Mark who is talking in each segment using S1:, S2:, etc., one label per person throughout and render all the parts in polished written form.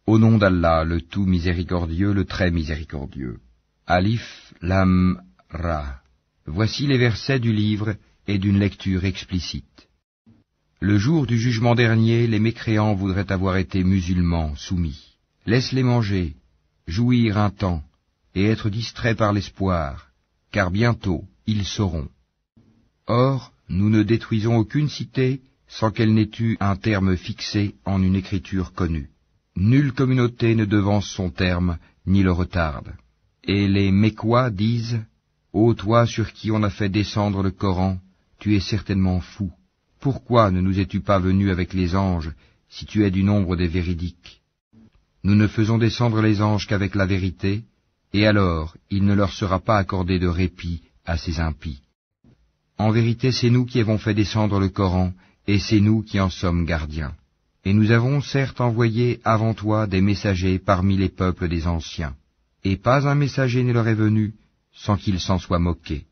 S1: Au nom d'Allah, le tout miséricordieux, le très miséricordieux. Alif, Lam, Ra. Voici les versets du livre et d'une lecture explicite. Le jour du jugement dernier, les mécréants voudraient avoir été musulmans, soumis. Laisse-les manger, jouir un temps, et être distraits par l'espoir, car bientôt ils sauront. Or, nous ne détruisons aucune cité sans qu'elle n'ait eu un terme fixé en une écriture connue. Nulle communauté ne devance son terme, ni le retarde. Et les Mécois disent, « Ô toi sur qui on a fait descendre le Coran, tu es certainement fou. Pourquoi ne nous es-tu pas venu avec les anges, si tu es du nombre des véridiques? Nous ne faisons descendre les anges qu'avec la vérité, et alors il ne leur sera pas accordé de répit à ces impies. En vérité, c'est nous qui avons fait descendre le Coran, et c'est nous qui en sommes gardiens. Et nous avons certes envoyé avant toi des messagers parmi les peuples des anciens, et pas un messager ne leur est venu sans qu'ils s'en soient moqués.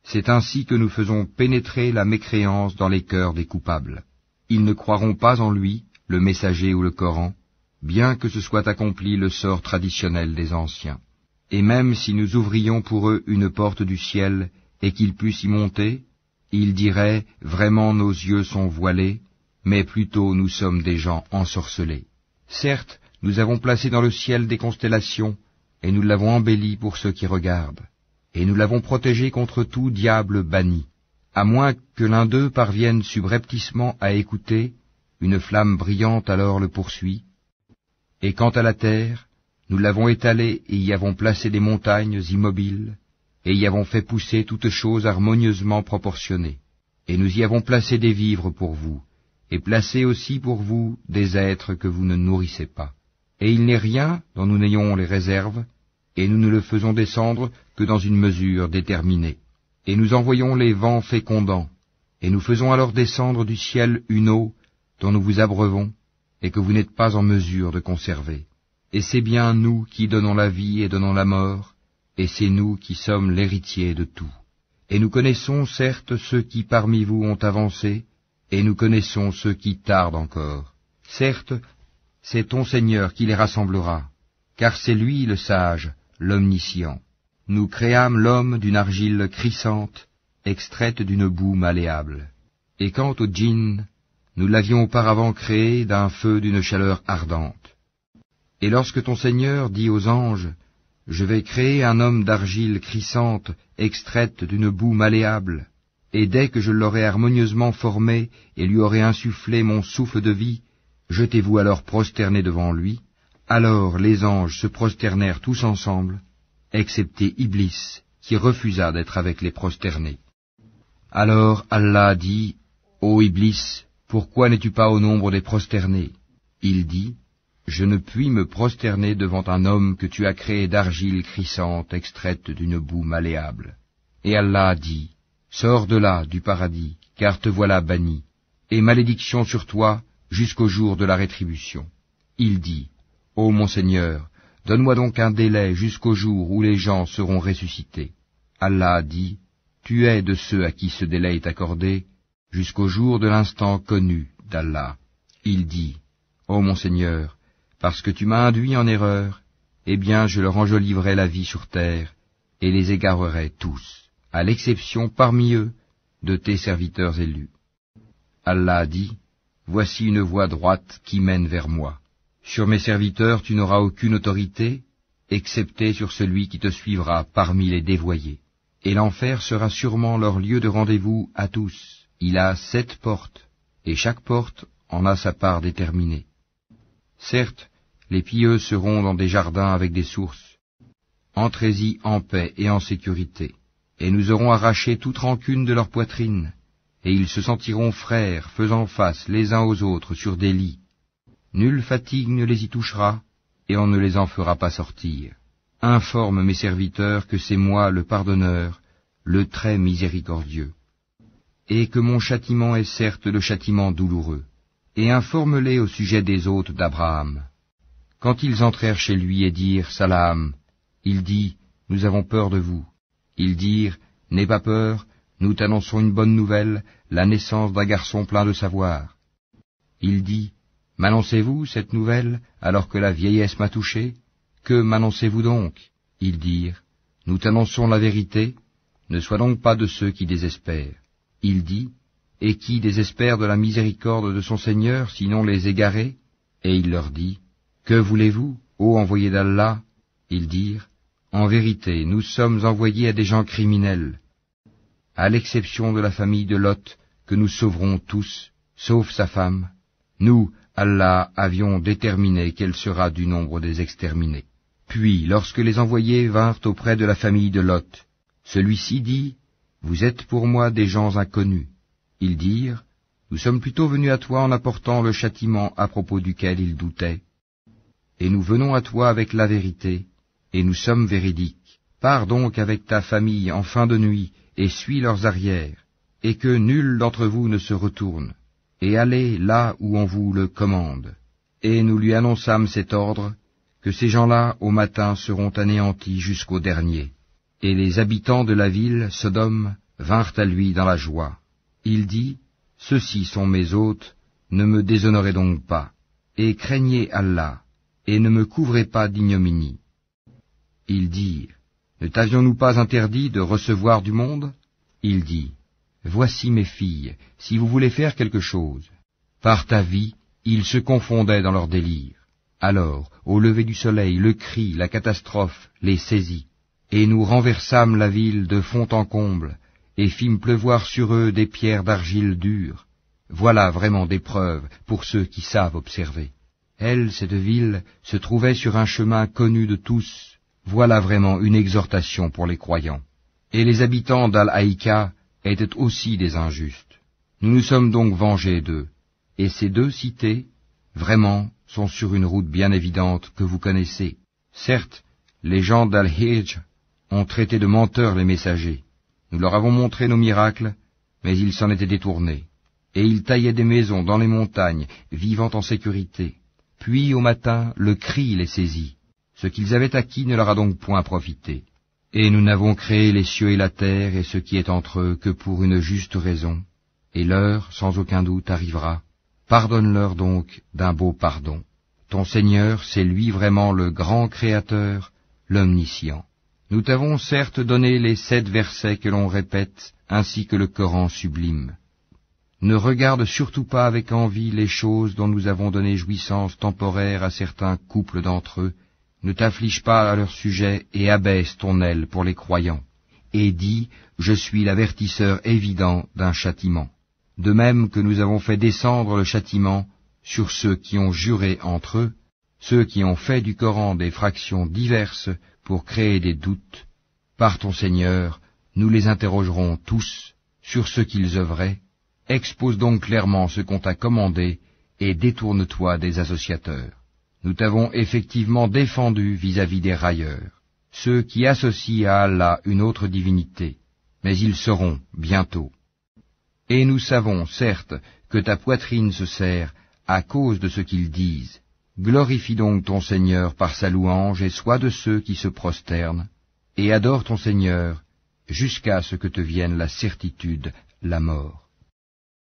S1: C'est ainsi que nous faisons pénétrer la mécréance dans les cœurs des coupables. Ils ne croiront pas en lui, le messager ou le Coran, bien que ce soit accompli le sort traditionnel des anciens. Et même si nous ouvrions pour eux une porte du ciel, et qu'ils puissent y monter, ils diraient, vraiment nos yeux sont voilés, mais plutôt nous sommes des gens ensorcelés. Certes, nous avons placé dans le ciel des constellations, et nous l'avons embelli pour ceux qui regardent, et nous l'avons protégé contre tout diable banni. À moins que l'un d'eux parvienne subrepticement à écouter, une flamme brillante alors le poursuit. Et quant à la terre, nous l'avons étalée et y avons placé des montagnes immobiles, et y avons fait pousser toutes choses harmonieusement proportionnées. Et nous y avons placé des vivres pour vous, et placé aussi pour vous des êtres que vous ne nourrissez pas. Et il n'est rien dont nous n'ayons les réserves, et nous ne le faisons descendre que dans une mesure déterminée. Et nous envoyons les vents fécondants, et nous faisons alors descendre du ciel une eau dont nous vous abreuvons, et que vous n'êtes pas en mesure de conserver. Et c'est bien nous qui donnons la vie et donnons la mort, et c'est nous qui sommes l'héritier de tout. Et nous connaissons certes ceux qui parmi vous ont avancé, et nous connaissons ceux qui tardent encore. Certes, c'est ton Seigneur qui les rassemblera, car c'est lui le sage, l'omniscient. Nous créâmes l'homme d'une argile crissante, extraite d'une boue malléable. Et quant au djinn, nous l'avions auparavant créé d'un feu d'une chaleur ardente. Et lorsque ton Seigneur dit aux anges, « Je vais créer un homme d'argile crissante, extraite d'une boue malléable, et dès que je l'aurai harmonieusement formé et lui aurai insufflé mon souffle de vie, jetez-vous alors prosterné devant lui. » Alors les anges se prosternèrent tous ensemble, excepté Iblis, qui refusa d'être avec les prosternés. Alors Allah dit, « Ô Iblis, pourquoi n'es-tu pas au nombre des prosternés ?» Il dit, « Je ne puis me prosterner devant un homme que tu as créé d'argile crissante extraite d'une boue malléable. » Et Allah dit, « Sors de là, du paradis, car te voilà banni, et malédiction sur toi jusqu'au jour de la rétribution. » Il dit, « Ô mon Seigneur, donne-moi donc un délai jusqu'au jour où les gens seront ressuscités. » Allah dit, « Tu es de ceux à qui ce délai est accordé, jusqu'au jour de l'instant connu d'Allah. » Il dit, « Ô mon Seigneur, parce que tu m'as induit en erreur, eh bien je leur enjoliverai la vie sur terre, et les égarerai tous, à l'exception parmi eux de tes serviteurs élus. » Allah dit, « Voici une voie droite qui mène vers moi. Sur mes serviteurs tu n'auras aucune autorité, excepté sur celui qui te suivra parmi les dévoyés. Et l'enfer sera sûrement leur lieu de rendez-vous à tous. Il a 7 portes, et chaque porte en a sa part déterminée. Certes, les pieux seront dans des jardins avec des sources. Entrez-y en paix et en sécurité, et nous aurons arraché toute rancune de leur poitrine, et ils se sentiront frères, faisant face les uns aux autres sur des lits. Nulle fatigue ne les y touchera, et on ne les en fera pas sortir. Informe mes serviteurs que c'est moi le pardonneur, le très miséricordieux, et que mon châtiment est certes le châtiment douloureux. Et informe-les au sujet des hôtes d'Abraham. Quand ils entrèrent chez lui et dirent « Salam », il dit « Nous avons peur de vous ». Ils dirent « N'aie pas peur, nous t'annonçons une bonne nouvelle, la naissance d'un garçon plein de savoir. » Il dit « M'annoncez-vous cette nouvelle alors que la vieillesse m'a touché? Que m'annoncez-vous donc? Ils dirent, nous t'annonçons la vérité, ne sois donc pas de ceux qui désespèrent. Il dit, et qui désespère de la miséricorde de son Seigneur, sinon les égarés? Et il leur dit, que voulez-vous, ô envoyés d'Allah? Ils dirent, en vérité, nous sommes envoyés à des gens criminels, à l'exception de la famille de Lot, que nous sauverons tous, sauf sa femme. Nous, Allah, avions déterminé qu'elle sera du nombre des exterminés. Puis, lorsque les envoyés vinrent auprès de la famille de Lot, celui-ci dit, vous êtes pour moi des gens inconnus. Ils dirent, nous sommes plutôt venus à toi en apportant le châtiment à propos duquel ils doutaient. Et nous venons à toi avec la vérité, et nous sommes véridiques. Pars donc avec ta famille en fin de nuit, et suis leurs arrières, et que nul d'entre vous ne se retourne, et allez là où on vous le commande. Et nous lui annonçâmes cet ordre, que ces gens-là au matin seront anéantis jusqu'au dernier. Et les habitants de la ville, Sodome, vinrent à lui dans la joie. Il dit, ceux-ci sont mes hôtes, ne me déshonorez donc pas, et craignez Allah, et ne me couvrez pas d'ignominie. Ils dirent, ne t'avions-nous pas interdit de recevoir du monde? Il dit, voici mes filles, si vous voulez faire quelque chose. Par ta vie, ils se confondaient dans leur délire. Alors, au lever du soleil, le cri, la catastrophe, les saisit. Et nous renversâmes la ville de fond en comble, et fîmes pleuvoir sur eux des pierres d'argile dure. Voilà vraiment des preuves pour ceux qui savent observer. Elle, cette ville, se trouvait sur un chemin connu de tous. Voilà vraiment une exhortation pour les croyants. Et les habitants d'Al-Haïka étaient aussi des injustes. Nous nous sommes donc vengés d'eux. Et ces deux cités, vraiment, sont sur une route bien évidente que vous connaissez. Certes, les gens d'Al-Hijr ont traité de menteurs les messagers. Nous leur avons montré nos miracles, mais ils s'en étaient détournés. Et ils taillaient des maisons dans les montagnes, vivant en sécurité. Puis, au matin, le cri les saisit. Ce qu'ils avaient acquis ne leur a donc point profité. Et nous n'avons créé les cieux et la terre et ce qui est entre eux que pour une juste raison. Et l'heure, sans aucun doute, arrivera. Pardonne-leur donc d'un beau pardon. Ton Seigneur, c'est lui vraiment le grand Créateur, l'Omniscient. Nous t'avons certes donné les 7 versets que l'on répète, ainsi que le Coran sublime. Ne regarde surtout pas avec envie les choses dont nous avons donné jouissance temporaire à certains couples d'entre eux. Ne t'afflige pas à leur sujet et abaisse ton aile pour les croyants. Et dis, je suis l'avertisseur évident d'un châtiment. De même que nous avons fait descendre le châtiment sur ceux qui ont juré entre eux, ceux qui ont fait du Coran des fractions diverses pour créer des doutes. Par ton Seigneur, nous les interrogerons tous sur ce qu'ils œuvraient. Expose donc clairement ce qu'on t'a commandé et détourne-toi des associateurs. Nous t'avons effectivement défendu vis-à-vis des railleurs, ceux qui associent à Allah une autre divinité, mais ils seront bientôt. Et nous savons, certes, que ta poitrine se serre à cause de ce qu'ils disent. Glorifie donc ton Seigneur par sa louange et sois de ceux qui se prosternent, et adore ton Seigneur jusqu'à ce que te vienne la certitude, la mort.